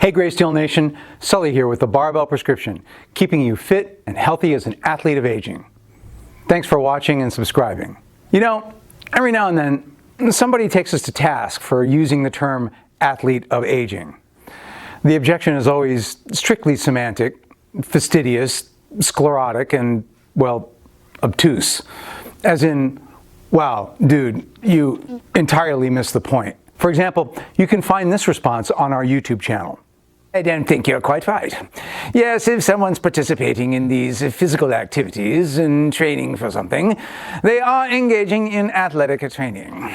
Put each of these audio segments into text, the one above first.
Hey Greysteel Nation, Sully here with the Barbell Prescription, keeping you fit and healthy as an athlete of aging. Thanks for watching and subscribing. You know, every now and then, somebody takes us to task for using the term athlete of aging. The objection is always strictly semantic, fastidious, sclerotic, and, well, obtuse. As in, wow, dude, you entirely missed the point. For example, you can find this response on our YouTube channel. I don't think you're quite right. Yes, if someone's participating in these physical activities and training for something, they are engaging in athletic training.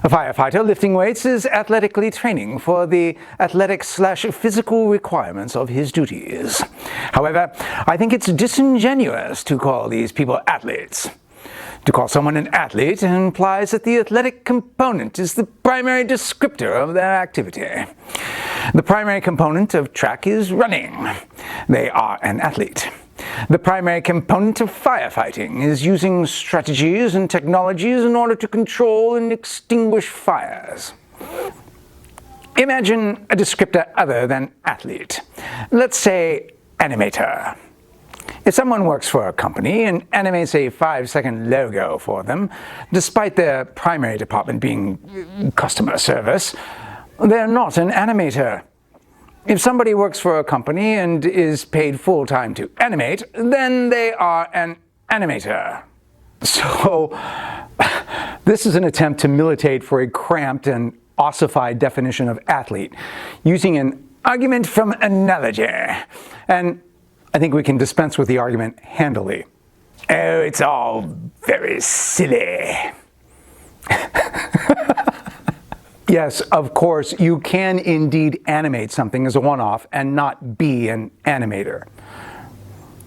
A firefighter lifting weights is athletically training for the athletic/physical requirements of his duties. However, I think it's disingenuous to call these people athletes. To call someone an athlete implies that the athletic component is the primary descriptor of their activity. The primary component of track is running. They are an athlete. The primary component of firefighting is using strategies and technologies in order to control and extinguish fires. Imagine a descriptor other than athlete. Let's say animator. If someone works for a company and animates a 5-second logo for them, despite their primary department being customer service, they're not an animator. If somebody works for a company and is paid full-time to animate, then they are an animator. So, this is an attempt to militate for a cramped and ossified definition of athlete, using an argument from analogy. And I think we can dispense with the argument handily. Oh, it's all very silly. Yes, of course, you can indeed animate something as a one-off and not be an animator.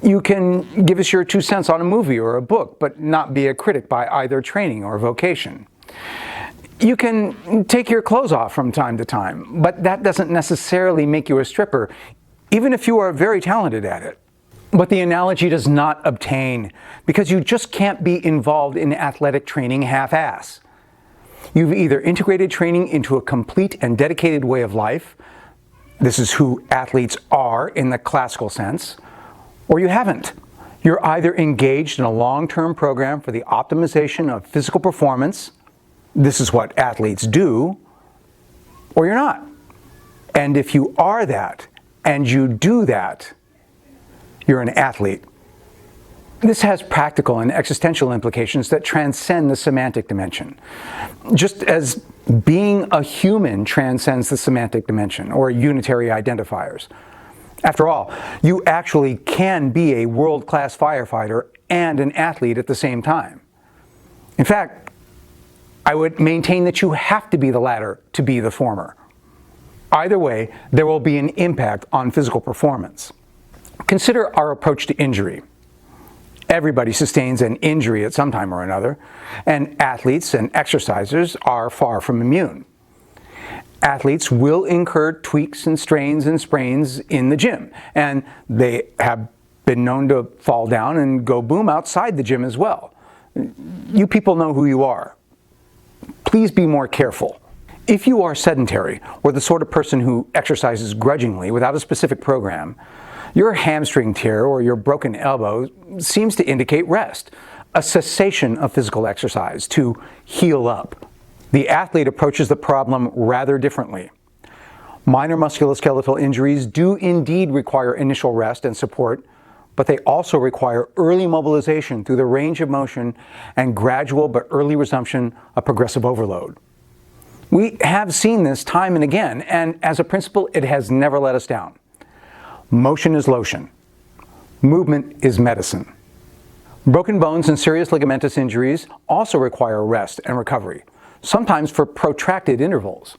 You can give us your 2 cents on a movie or a book, but not be a critic by either training or vocation. You can take your clothes off from time to time, but that doesn't necessarily make you a stripper, even if you are very talented at it. But the analogy does not obtain, because you just can't be involved in athletic training half-ass. You've either integrated training into a complete and dedicated way of life, this is who athletes are in the classical sense, or you haven't. You're either engaged in a long-term program for the optimization of physical performance, this is what athletes do, or you're not. And if you are that, and you do that, you're an athlete. This has practical and existential implications that transcend the semantic dimension. Just as being a human transcends the semantic dimension, or unitary identifiers. After all, you actually can be a world-class firefighter and an athlete at the same time. In fact, I would maintain that you have to be the latter to be the former. Either way, there will be an impact on physical performance. Consider our approach to injury. Everybody sustains an injury at some time or another, and athletes and exercisers are far from immune. Athletes will incur tweaks and strains and sprains in the gym, and they have been known to fall down and go boom outside the gym as well. You people know who you are. Please be more careful. If you are sedentary, or the sort of person who exercises grudgingly without a specific program, your hamstring tear or your broken elbow seems to indicate rest, a cessation of physical exercise to heal up. The athlete approaches the problem rather differently. Minor musculoskeletal injuries do indeed require initial rest and support, but they also require early mobilization through the range of motion and gradual but early resumption of progressive overload. We have seen this time and again, and as a principle, it has never let us down. Motion is lotion. Movement is medicine. Broken bones and serious ligamentous injuries also require rest and recovery, sometimes for protracted intervals.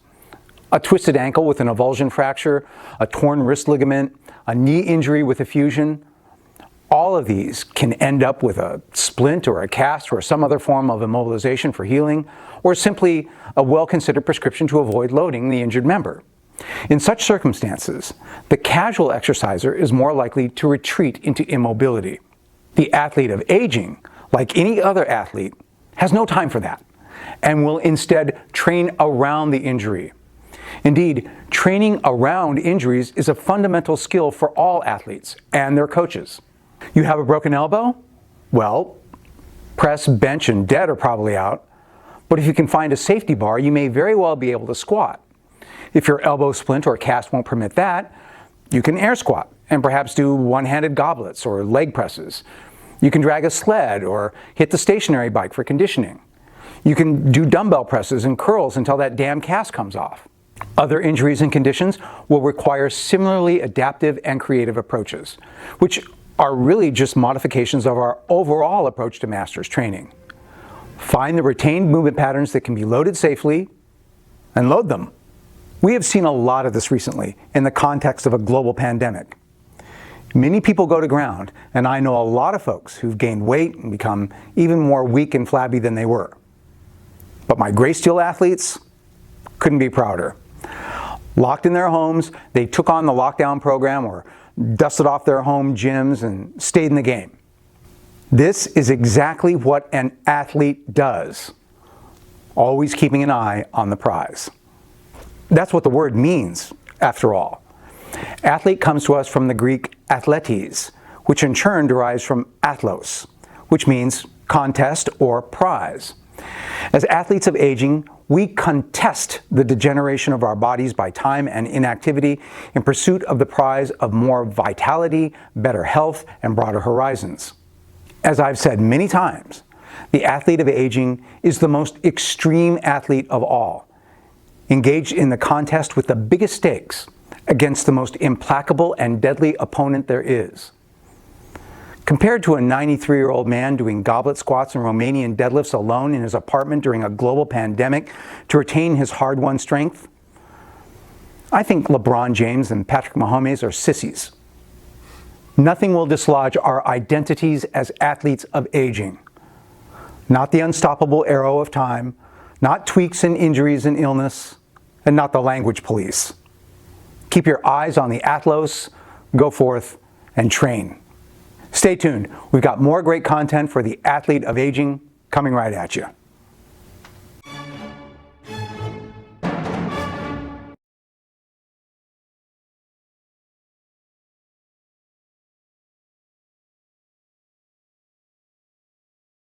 A twisted ankle with an avulsion fracture, a torn wrist ligament, a knee injury with a fusion, all of these can end up with a splint or a cast or some other form of immobilization for healing, or simply a well-considered prescription to avoid loading the injured member. In such circumstances, the casual exerciser is more likely to retreat into immobility. The athlete of aging, like any other athlete, has no time for that and will instead train around the injury. Indeed, training around injuries is a fundamental skill for all athletes and their coaches. You have a broken elbow? Well, press, bench, and dead are probably out. But if you can find a safety bar, you may very well be able to squat. If your elbow splint or cast won't permit that, you can air squat and perhaps do one-handed goblets or leg presses. You can drag a sled or hit the stationary bike for conditioning. You can do dumbbell presses and curls until that damn cast comes off. Other injuries and conditions will require similarly adaptive and creative approaches, which are really just modifications of our overall approach to masters training. Find the retained movement patterns that can be loaded safely and load them. We have seen a lot of this recently in the context of a global pandemic. Many people go to ground, and I know a lot of folks who've gained weight and become even more weak and flabby than they were. But my Greysteel athletes couldn't be prouder. Locked in their homes, they took on the lockdown program or dusted off their home gyms and stayed in the game. This is exactly what an athlete does, always keeping an eye on the prize. That's what the word means, after all. Athlete comes to us from the Greek athletes, which in turn derives from athlos, which means contest or prize. As athletes of aging, we contest the degeneration of our bodies by time and inactivity in pursuit of the prize of more vitality, better health, and broader horizons. As I've said many times, the athlete of aging is the most extreme athlete of all, engaged in the contest with the biggest stakes against the most implacable and deadly opponent there is. Compared to a 93-year-old man doing goblet squats and Romanian deadlifts alone in his apartment during a global pandemic to retain his hard-won strength, I think LeBron James and Patrick Mahomes are sissies. Nothing will dislodge our identities as athletes of aging. Not the unstoppable arrow of time, not tweaks and injuries and illness, and not the language police. Keep your eyes on the athlos, go forth, and train. Stay tuned. We've got more great content for the athlete of aging coming right at you.